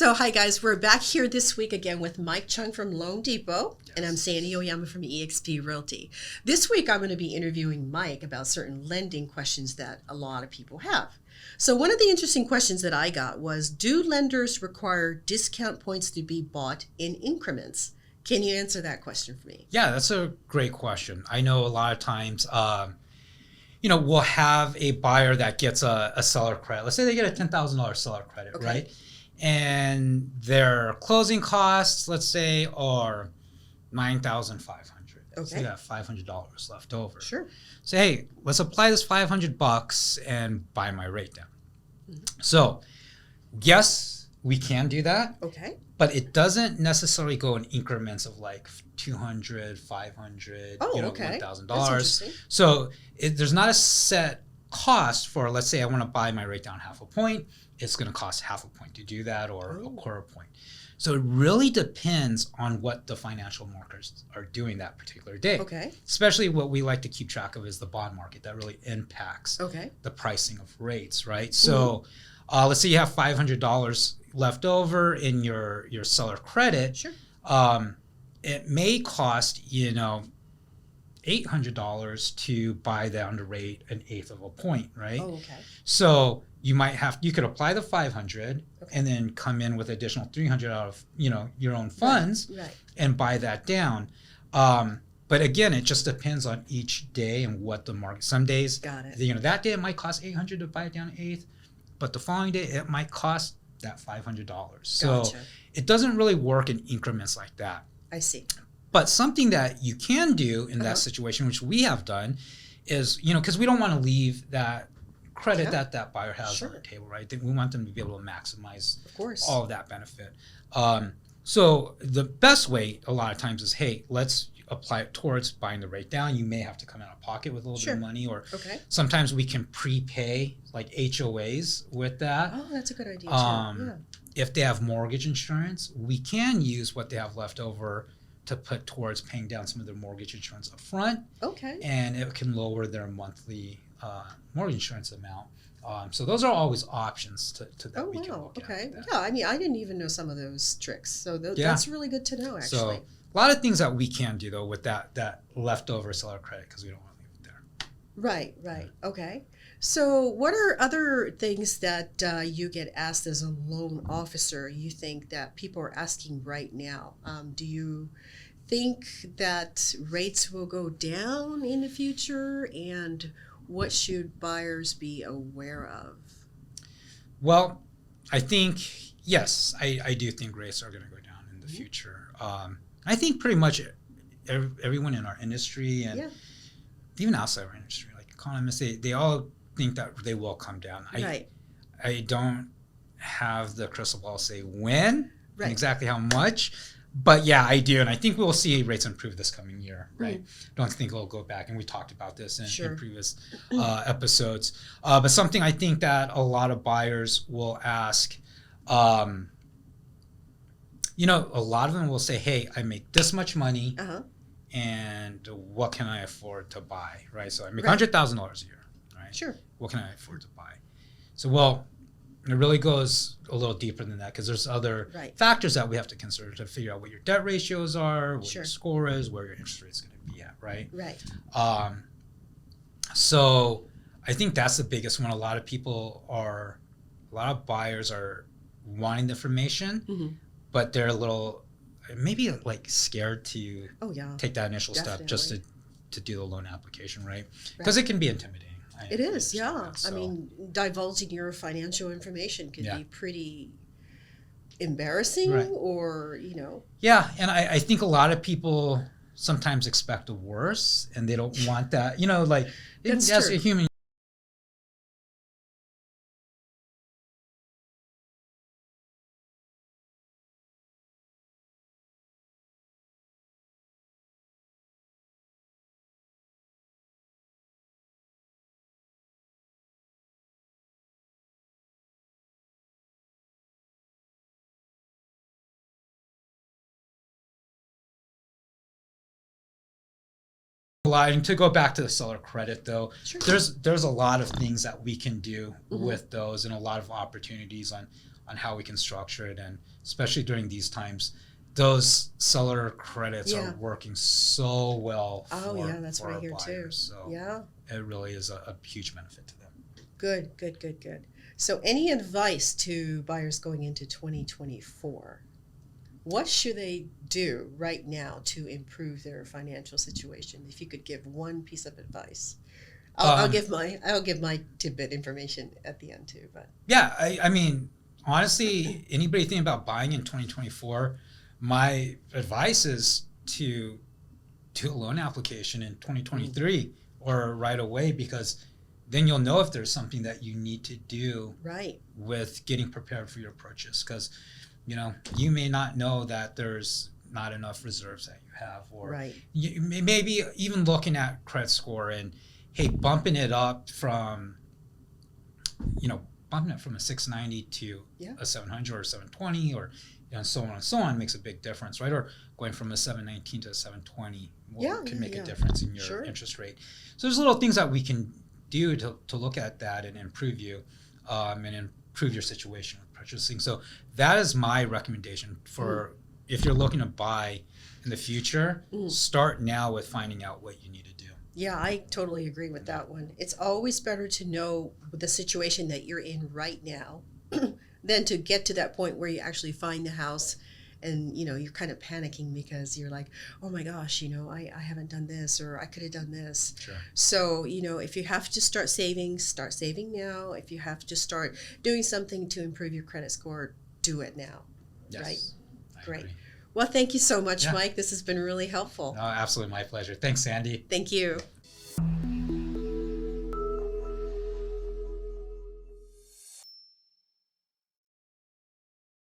So, hi guys, we're back here this week again with Mike Chung from Loan Depot, and I'm Sandy Ohyama from eXp Realty. This week I'm going to be interviewing Mike about certain lending questions that a lot of people have. So one of the interesting questions that I got was, do lenders require discount points to be bought in increments? Can you answer that question for me? Yeah, that's a great question. I know a lot of times, we'll have a buyer that gets a seller credit. Let's say they get a $10,000 seller credit, Okay. right? And their closing costs, let's say, are $9,500. Okay. So they got $500 left over. Sure. So hey, let's apply this $500 and buy my rate down. Mm-hmm. So yes, we can do that. Okay. But it doesn't necessarily go in increments of like $200, $500, okay. $1,000. That's interesting. So there's not a set cost for, let's say I want to buy my rate down half a point. It's going to cost half a point to do that, or a quarter point. So it really depends on what the financial markets are doing that particular day. Okay. Especially what we like to keep track of is the bond market. That really impacts Okay. the pricing of rates, right? So let's say you have $500 left over in your seller credit. Sure. It may cost, $800 to buy down to rate an eighth of a point, right? Oh, okay. So you could apply the 500 and then come in with additional 300 out of, your own funds Right. and buy that down. But again, it just depends on each day and what the market. Some days, Got it. That day it might cost $800 to buy it down an eighth, but the following day it might cost that $500. So Gotcha. it doesn't really work in increments like that. I see. But something that you can do in that situation, which we have done, is, because we don't want to leave that credit that buyer has on the table, right? We want them to be able to maximize Of course. all of that benefit. So the best way a lot of times is, hey, let's apply it towards buying the rate down. You may have to come out of pocket with a little bit of money, or sometimes we can prepay like HOAs with that. Oh, that's a good idea too. If they have mortgage insurance, we can use what they have left over to put towards paying down some of their mortgage insurance up front. Okay. And it can lower their monthly mortgage insurance amount. So those are always options that we can look at. Okay. Yeah, I mean, I didn't even know some of those tricks. So that's really good to know, actually. So a lot of things that we can do, though, with that leftover seller credit, because we don't want to leave it there. Right. Okay. So what are other things that you get asked as a loan officer you think that people are asking right now? Do you think that rates will go down in the future, and what should buyers be aware of? Well, I think, yes, I do think rates are going to go down in the future. I think pretty much everyone in our industry and even outside our industry, like economists, they all think that they will come down. I don't have the crystal ball to say when and exactly how much, but yeah, I do, and I think we'll see rates improve this coming year. Right? Don't think it'll go back, and we talked about this in previous episodes. But something I think that a lot of buyers will ask. A lot of them will say, "Hey, I make this much money, and what can I afford to buy?" Right? So I make $100,000 a year. Right? Sure. What can I afford to buy? So, well, it really goes a little deeper than that, because there's other factors that we have to consider to figure out what your debt ratios are, what your score is, where your interest rate is going to be at, right? Right. So I think that's the biggest one. A lot of buyers are wanting the information, but they're a little, maybe like scared to take that initial step just to do the loan application, right? Because it can be intimidating. It is, yeah. So, I mean, divulging your financial information can be pretty embarrassing, or, Yeah, and I think a lot of people sometimes expect the worst, and they don't want that. That's true. A human. And to go back to the seller credit, though, there's a lot of things that we can do with those, and a lot of opportunities on on how we can structure it, and especially during these times, those seller credits are working so well for, that's for what I our hear buyers. too. So it really is a huge benefit to them. Good. So any advice to buyers going into 2024? What should they do right now to improve their financial situation? If you could give one piece of advice. I'll give my tidbit information at the end too. But yeah, I mean, honestly, anybody thinking about buying in 2024, my advice is to do a loan application in 2023 or right away, because then you'll know if there's something that you need to do with getting prepared for your purchase. Because, you know, you may not know that there's not enough reserves that you have, or you maybe even looking at credit score and, hey, bumping it from a 690 to a 700 or 720, or so on and so on, makes a big difference, right? Or going from a 719 to a 720 can make a difference in your interest rate. So there's little things that we can do to look at that and improve you, and improve your situation with purchasing. So that is my recommendation for if you're looking to buy in the future. Start now with finding out what you need to do. Yeah, I totally agree with that one. It's always better to know the situation that you're in right now than to get to that point where you actually find the house and, you know, you're kind of panicking because you're like, oh my gosh, you know, I haven't done this, or I could have done this. Sure. So, you know, if you have to start saving now. If you have to start doing something to improve your credit score, do it now. Yes, right? Great. Agree. Well, thank you so much, Mike. This has been really helpful. No, absolutely my pleasure. Thanks, Sandy. Thank you.